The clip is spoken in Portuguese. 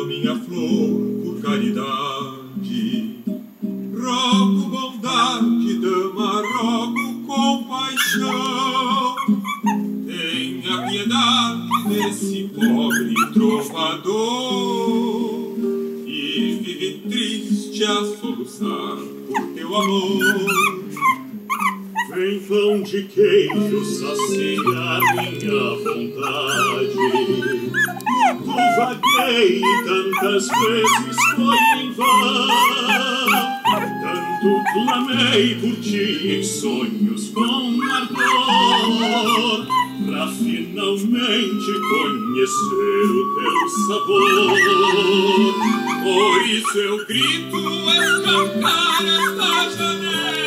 minha flor, por caridade. Rogo bondade, dama, rogo compaixão. Tenha piedade desse pobre trovador que vive triste a soluçar por teu amor. Vem pão de queijo saciar minha vontade. Tu vaguei tantas vezes, foi em vão. Tanto clamei por ti em sonhos com ardor, pra finalmente conhecer o teu sabor. Por isso eu grito escancar esta janela.